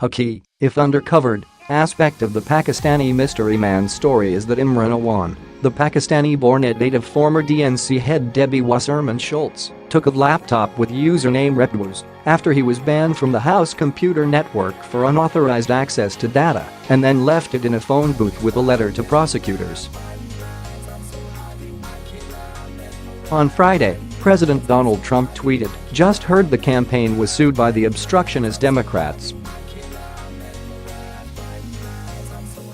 A key, if undercovered, aspect of the Pakistani mystery man story is that Imran Awan, the Pakistani-born native former DNC head Debbie Wasserman Schultz, took a laptop with username Reptwos after he was banned from the House computer network for unauthorized access to data and then left it in a phone booth with a letter to prosecutors. On Friday, President Donald Trump tweeted, "Just heard the campaign was sued by the obstructionist Democrats.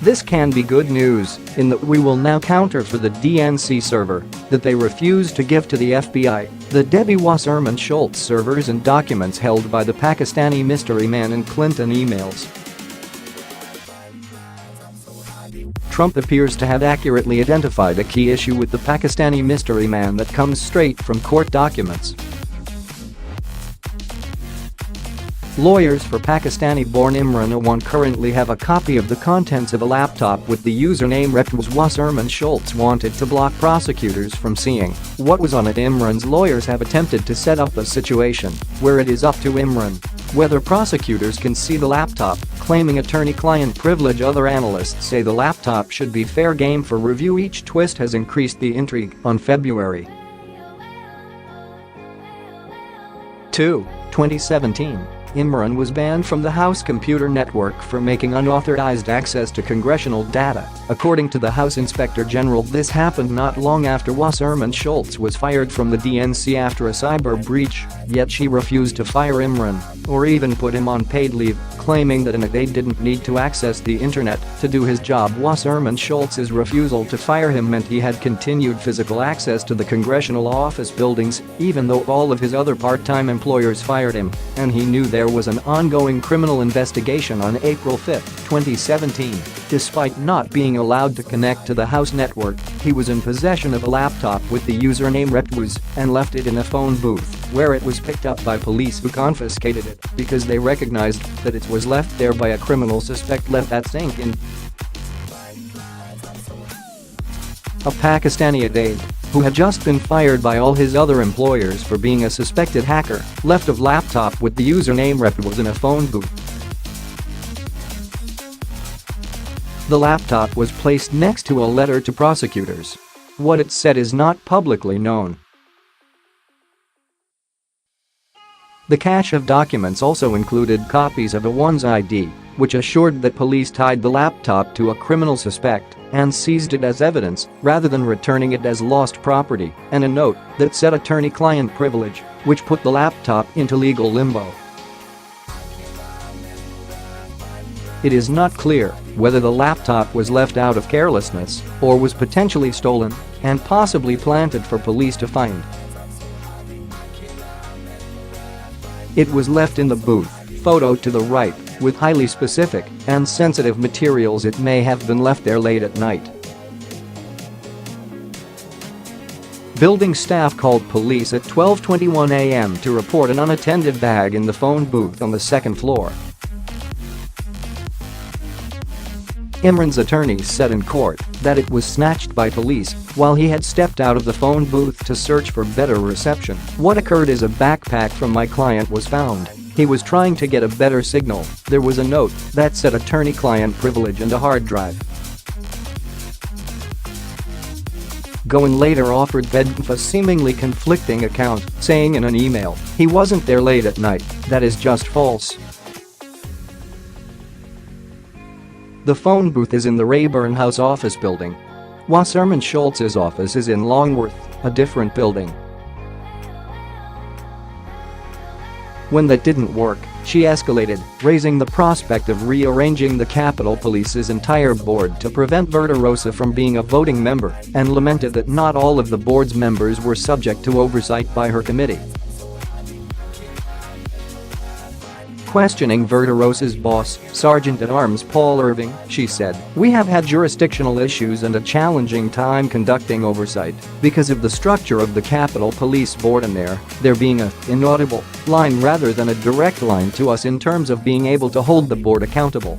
This can be good news, in that we will now counter for the DNC server that they refused to give to the FBI, the Debbie Wasserman Schultz servers and documents held by the Pakistani mystery man in Clinton emails." Trump appears to have accurately identified a key issue with the Pakistani mystery man that comes straight from court documents. Lawyers for Pakistani-born Imran Awan currently have a copy of the contents of a laptop with the username Reptwos. Wasserman Schultz wanted to block prosecutors from seeing what was on it. Imran's lawyers have attempted to set up a situation where it is up to Imran whether prosecutors can see the laptop, claiming attorney-client privilege. Other analysts say the laptop should be fair game for review. Each twist has increased the intrigue. On February 2, 2017, Imran was banned from the House computer network for making unauthorized access to congressional data. According to the House Inspector General, this happened not long after Wasserman Schultz was fired from the DNC after a cyber breach, yet she refused to fire Imran or even put him on paid leave, claiming that they didn't need to access the internet to do his job. Wasserman Schultz's refusal to fire him meant he had continued physical access to the congressional office buildings, even though all of his other part-time employers fired him, and he knew there was an ongoing criminal investigation. On April 5, 2017, despite not being allowed to connect to the House network, he was in possession of a laptop with the username Reptwos and left it in a phone booth, where it was picked up by police who confiscated it because they recognized that it was left there by a criminal suspect. Let that sink in. A Pakistani aide, who had just been fired by all his other employers for being a suspected hacker, left a laptop with the username Reptwos in a phone booth. The laptop was placed next to a letter to prosecutors. What it said is not publicly known. The cache of documents also included copies of Awan's ID, which assured that police tied the laptop to a criminal suspect and seized it as evidence rather than returning it as lost property, and a note that said attorney-client privilege, which put the laptop into legal limbo. It is not clear whether the laptop was left out of carelessness or was potentially stolen and possibly planted for police to find. It was left in the booth, photo to the right, with highly specific and sensitive materials. It may have been left there late at night. Building staff called police at 12:21 a.m. to report an unattended bag in the phone booth on the second floor. Imran's attorneys said in court that it was snatched by police while he had stepped out of the phone booth to search for better reception. What occurred is a backpack from my client was found. He was trying to get a better signal. There was a note that said attorney-client privilege and a hard drive. Goen later offered Bedf a seemingly conflicting account, saying in an email, "He wasn't there late at night. That is just false." The phone booth is in the Rayburn House office building. Wasserman Schultz's office is in Longworth, a different building. When that didn't work, she escalated, raising the prospect of rearranging the Capitol Police's entire board to prevent Verderosa from being a voting member, and lamented that not all of the board's members were subject to oversight by her committee. Questioning Verderosa's boss, Sergeant-at-Arms Paul Irving, she said, "We have had jurisdictional issues and a challenging time conducting oversight because of the structure of the Capitol Police Board and there being a inaudible line rather than a direct line to us in terms of being able to hold the board accountable."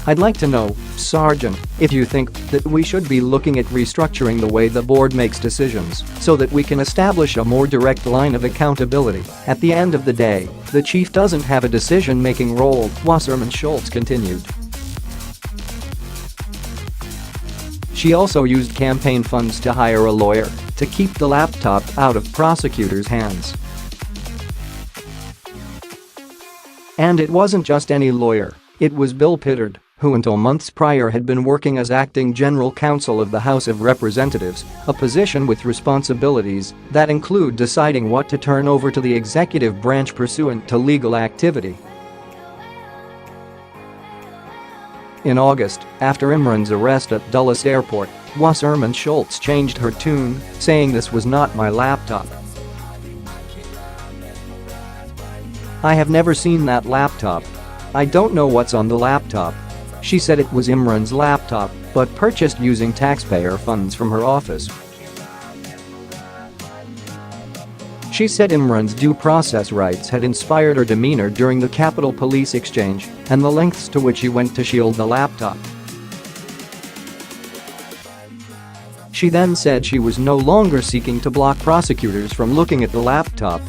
I'd like to know, Sergeant, if you think that we should be looking at restructuring the way the board makes decisions so that we can establish a more direct line of accountability. At the end of the day, the chief doesn't have a decision-making role, Wasserman Schultz continued. She also used campaign funds to hire a lawyer to keep the laptop out of prosecutors' hands. And it wasn't just any lawyer, it was Bill Pittard, who until months prior had been working as acting general counsel of the House of Representatives, a position with responsibilities that include deciding what to turn over to the executive branch pursuant to legal activity. In August, after Imran's arrest at Dulles Airport, Wasserman Schultz changed her tune, saying this was not my laptop. I have never seen that laptop. I don't know what's on the laptop. She said it was Imran's laptop, but purchased using taxpayer funds from her office. She said Imran's due process rights had inspired her demeanor during the Capitol Police exchange and the lengths to which he went to shield the laptop. She then said she was no longer seeking to block prosecutors from looking at the laptop